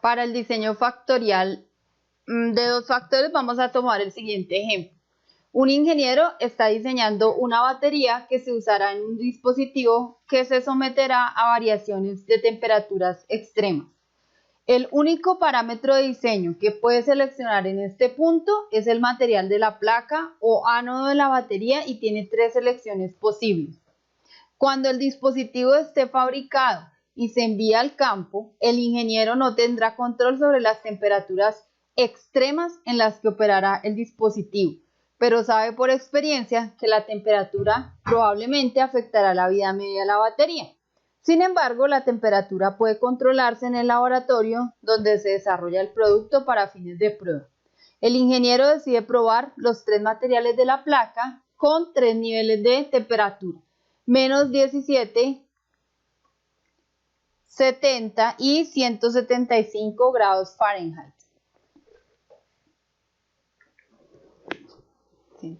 Para el diseño factorial de dos factores vamos a tomar el siguiente ejemplo. Un ingeniero está diseñando una batería que se usará en un dispositivo que se someterá a variaciones de temperaturas extremas. El único parámetro de diseño que puede seleccionar en este punto es el material de la placa o ánodo de la batería y tiene tres selecciones posibles. Cuando el dispositivo esté fabricado y se envía al campo, el ingeniero no tendrá control sobre las temperaturas extremas en las que operará el dispositivo, pero sabe por experiencia que la temperatura probablemente afectará la vida media de la batería. Sin embargo, la temperatura puede controlarse en el laboratorio donde se desarrolla el producto para fines de prueba. El ingeniero decide probar los tres materiales de la placa con tres niveles de temperatura: menos 17, 70 y 175 grados Fahrenheit. Sí.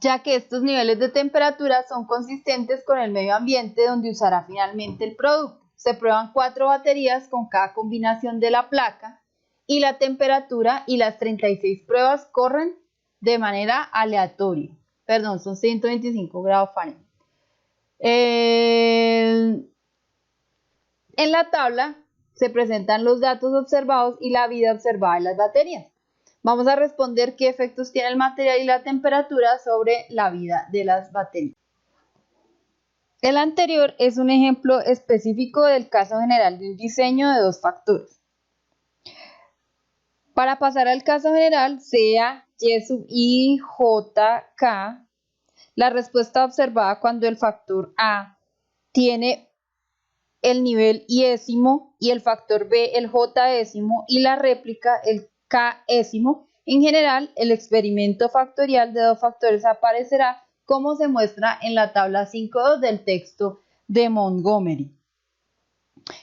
Ya que estos niveles de temperatura son consistentes con el medio ambiente donde usará finalmente el producto. Se prueban 4 baterías con cada combinación de la placa y la temperatura y las 36 pruebas corren de manera aleatoria. Perdón, son 125 grados Fahrenheit. En la tabla se presentan los datos observados y la vida observada de las baterías. Vamos a responder qué efectos tiene el material y la temperatura sobre la vida de las baterías. El anterior es un ejemplo específico del caso general de un diseño de dos factores. Para pasar al caso general, sea Y sub I, J, K, la respuesta observada cuando el factor A tiene el nivel iésimo y el factor B el J-ésimo y la réplica el K-ésimo. En general, el experimento factorial de dos factores aparecerá como se muestra en la tabla 5.2 del texto de Montgomery.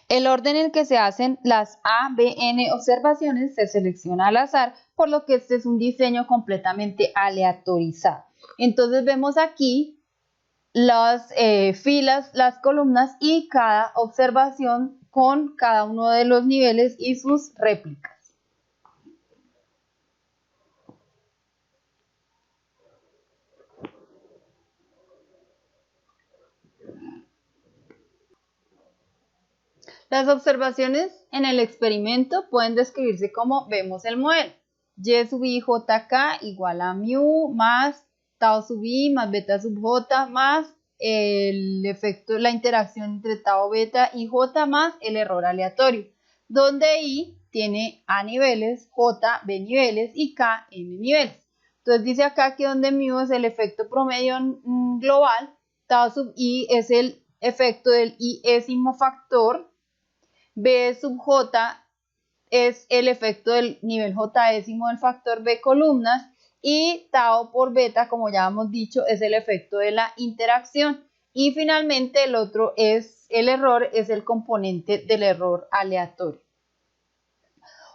El orden en el que se hacen las A, B, N observaciones se selecciona al azar, por lo que este es un diseño completamente aleatorizado. Entonces vemos aquí las filas, las columnas y cada observación con cada uno de los niveles y sus réplicas. Las observaciones en el experimento pueden describirse como vemos el modelo. Y sub I J K igual a mu más tau sub I más beta sub J más el efecto, la interacción entre tau beta y J más el error aleatorio, donde I tiene A niveles, J B niveles y K N niveles. Entonces dice acá que donde mu es el efecto promedio global, tau sub I es el efecto del iésimo factor, B sub J es el efecto del nivel J-ésimo del factor B columnas y tau por beta, como ya hemos dicho, es el efecto de la interacción. Y finalmente el otro es el error, es el componente del error aleatorio.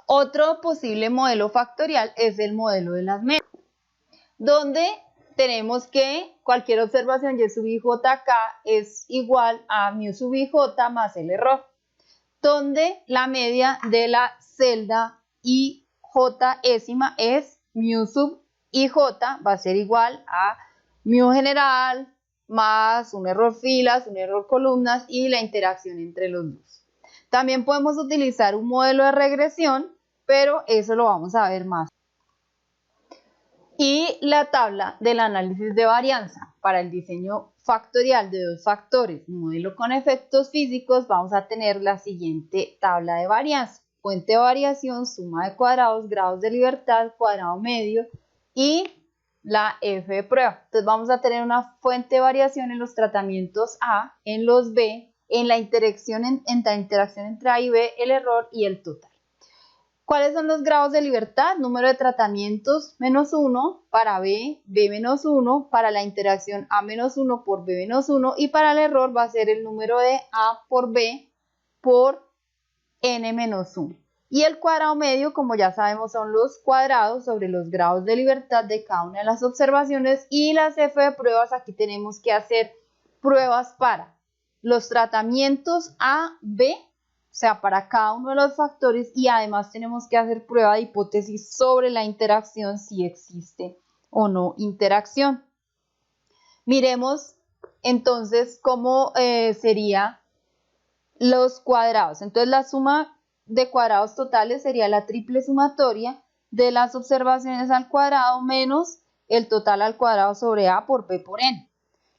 Otro posible modelo factorial es el modelo de las medias, donde tenemos que cualquier observación Y sub I J K es igual a mu sub I J más el error, donde la media de la celda IJ-ésima es mu sub IJ, va a ser igual a mu general más un error filas, un error columnas y la interacción entre los dos. También podemos utilizar un modelo de regresión, pero eso lo vamos a ver más. Y la tabla del análisis de varianza para el diseño factorial de dos factores, modelo con efectos físicos, vamos a tener la siguiente tabla de varianza: fuente de variación, suma de cuadrados, grados de libertad, cuadrado medio y la F de prueba. Entonces vamos a tener una fuente de variación en los tratamientos A, en los B, en la interacción entre A y B, el error y el total. ¿Cuáles son los grados de libertad? Número de tratamientos -1 para B, B-1, para la interacción A-1 por B-1 y para el error va a ser el número de A por B por N-1. Y el cuadrado medio, como ya sabemos, son los cuadrados sobre los grados de libertad de cada una de las observaciones. Y las F de pruebas, aquí tenemos que hacer pruebas para los tratamientos A, B, o sea, para cada uno de los factores, y además tenemos que hacer prueba de hipótesis sobre la interacción, si existe o no interacción. Miremos entonces cómo serían los cuadrados. Entonces la suma de cuadrados totales sería la triple sumatoria de las observaciones al cuadrado menos el total al cuadrado sobre A por B por N.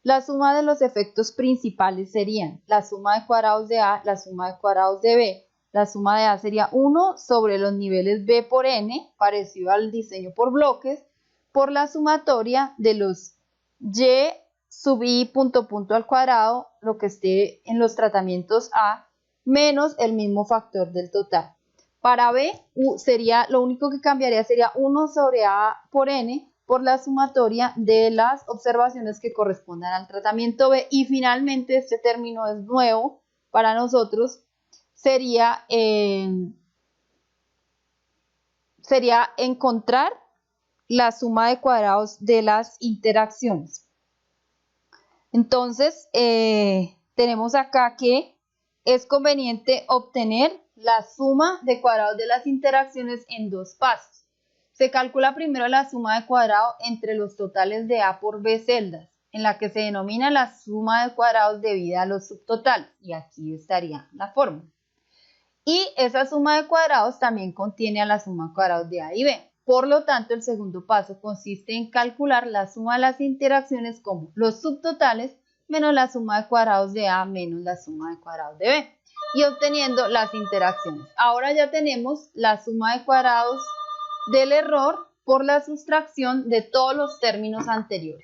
La suma de los efectos principales serían la suma de cuadrados de A, la suma de cuadrados de B. La suma de A sería 1 sobre los niveles B por N, parecido al diseño por bloques, por la sumatoria de los Y sub I punto punto al cuadrado, lo que esté en los tratamientos A, menos el mismo factor del total. Para B, sería, lo único que cambiaría sería 1 sobre A por N, por la sumatoria de las observaciones que correspondan al tratamiento B. Y finalmente, este término es nuevo para nosotros, sería encontrar la suma de cuadrados de las interacciones. Entonces, tenemos acá que es conveniente obtener la suma de cuadrados de las interacciones en dos pasos. Se calcula primero la suma de cuadrados entre los totales de A por B celdas, en la que se denomina la suma de cuadrados debida a los subtotales, y aquí estaría la fórmula. Y esa suma de cuadrados también contiene a la suma de cuadrados de A y B. Por lo tanto, el segundo paso consiste en calcular la suma de las interacciones como los subtotales menos la suma de cuadrados de A menos la suma de cuadrados de B, y obteniendo las interacciones. Ahora ya tenemos la suma de cuadrados del error por la sustracción de todos los términos anteriores.